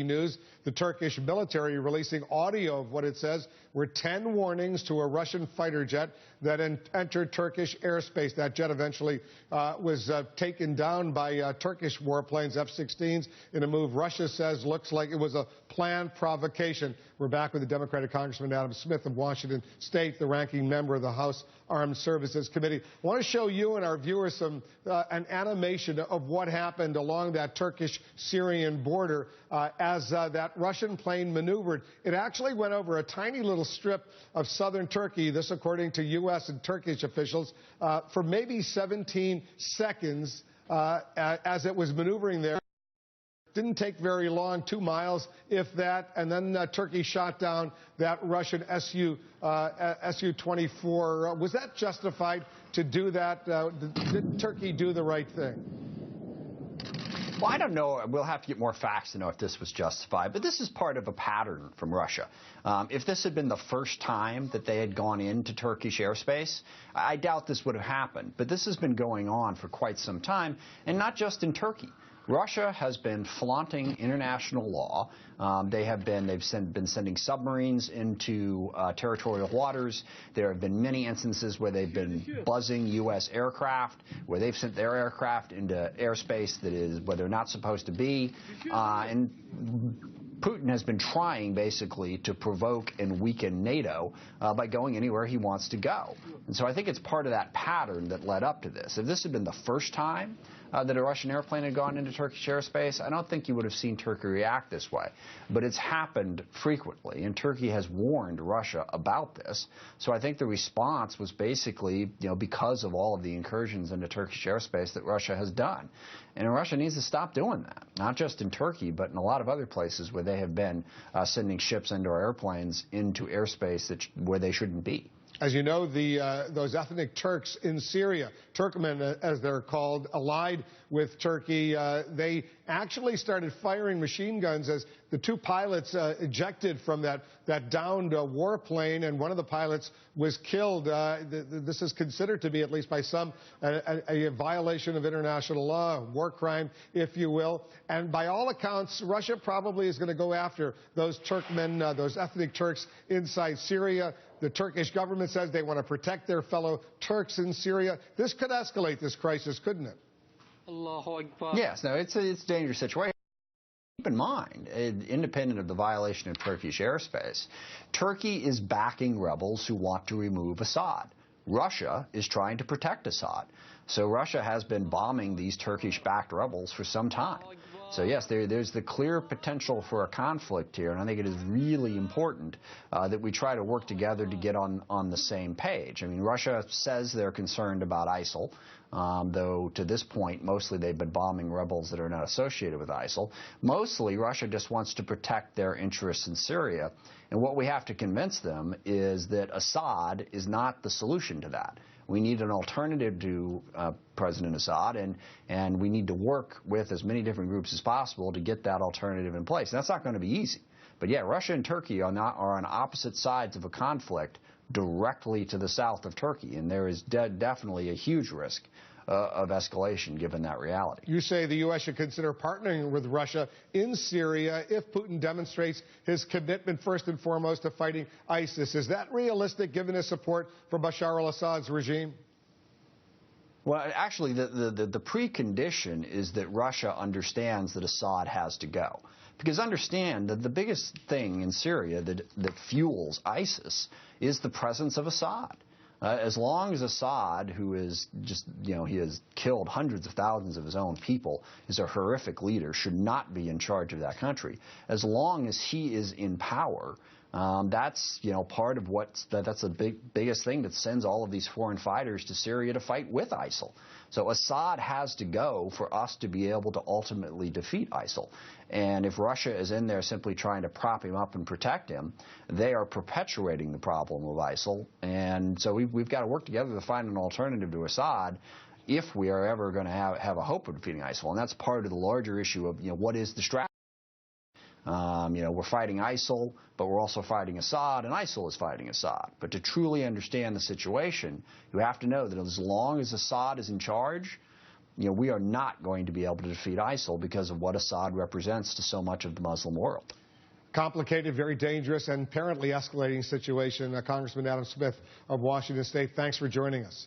News, the Turkish military releasing audio of what it says were 10 warnings to a Russian fighter jet that entered Turkish airspace. That jet eventually was taken down by Turkish warplanes, F-16s, in a move Russia says looks like it was a planned provocation. We're back with the Democratic Congressman Adam Smith of Washington State, the ranking member of the House Armed Services Committee. I want to show you and our viewers an animation of what happened along that Turkish-Syrian border as that Russian plane maneuvered. It actually went over a tiny little strip of southern Turkey, this according to U.S. and Turkish officials, for maybe 17 seconds as it was maneuvering there. Didn't take very long, 2 miles, if that, and then Turkey shot down that Russian Su-24. Was that justified to do that? Did Turkey do the right thing? Well, I don't know. We'll have to get more facts to know if this was justified. But this is part of a pattern from Russia. If this had been the first time that they had gone into Turkish airspace, I doubt this would have happened. But this has been going on for quite some time, and not just in Turkey. Russia has been flaunting international law. They've been sending submarines into territorial waters. There have been many instances where they've been buzzing U.S. aircraft, where they've sent their aircraft into airspace that is where they're not supposed to be. And Putin has been trying, basically, to provoke and weaken NATO by going anywhere he wants to go. And so I think it's part of that pattern that led up to this. If this had been the first time that a Russian airplane had gone into Turkish airspace, I don't think you would have seen Turkey react this way. But it's happened frequently, and Turkey has warned Russia about this. So I think the response was basically, because of all of the incursions into Turkish airspace that Russia has done. And Russia needs to stop doing that, not just in Turkey, but in a lot of other places where they have been sending ships and or airplanes into airspace where they shouldn't be. As you know, those ethnic Turks in Syria, Turkmen as they're called, allied with Turkey, they actually started firing machine guns as the two pilots ejected from that downed warplane, and one of the pilots was killed. This is considered to be, at least by some, a violation of international law, a war crime, if you will. And by all accounts, Russia probably is going to go after those Turkmen, those ethnic Turks inside Syria. The Turkish government says they want to protect their fellow Turks in Syria. This could escalate this crisis, couldn't it? Yes, no, it's a dangerous situation. Keep in mind, independent of the violation of Turkish airspace, Turkey is backing rebels who want to remove Assad. Russia is trying to protect Assad. So Russia has been bombing these Turkish-backed rebels for some time. So yes, there's the clear potential for a conflict here, and I think it is really important that we try to work together to get on the same page. I mean, Russia says they're concerned about ISIL, though to this point, mostly they've been bombing rebels that are not associated with ISIL. Mostly, Russia just wants to protect their interests in Syria, and what we have to convince them is that Assad is not the solution to that. We need an alternative to President Assad, and we need to work with as many different groups as possible to get that alternative in place. And that's not going to be easy. But yeah, Russia and Turkey are on opposite sides of a conflict directly to the south of Turkey, and there is definitely a huge risk of escalation given that reality. You say the U.S. should consider partnering with Russia in Syria if Putin demonstrates his commitment first and foremost to fighting ISIS. Is that realistic given his support for Bashar al-Assad's regime? Well, actually, the precondition is that Russia understands that Assad has to go. Because understand that the biggest thing in Syria that fuels ISIS is the presence of Assad. As long as Assad, who is just, he has killed hundreds of thousands of his own people, is a horrific leader, should not be in charge of that country. As long as he is in power, that's, part of that's the biggest thing that sends all of these foreign fighters to Syria to fight with ISIL. So Assad has to go for us to be able to ultimately defeat ISIL. And if Russia is in there simply trying to prop him up and protect him, they are perpetuating the problem of ISIL. And so we've got to work together to find an alternative to Assad if we are ever going to have a hope of defeating ISIL. And that's part of the larger issue of, what is the strategy? We're fighting ISIL, but we're also fighting Assad, and ISIL is fighting Assad. But to truly understand the situation, you have to know that as long as Assad is in charge, we are not going to be able to defeat ISIL because of what Assad represents to so much of the Muslim world. Complicated, very dangerous, and apparently escalating situation. Congressman Adam Smith of Washington State, thanks for joining us.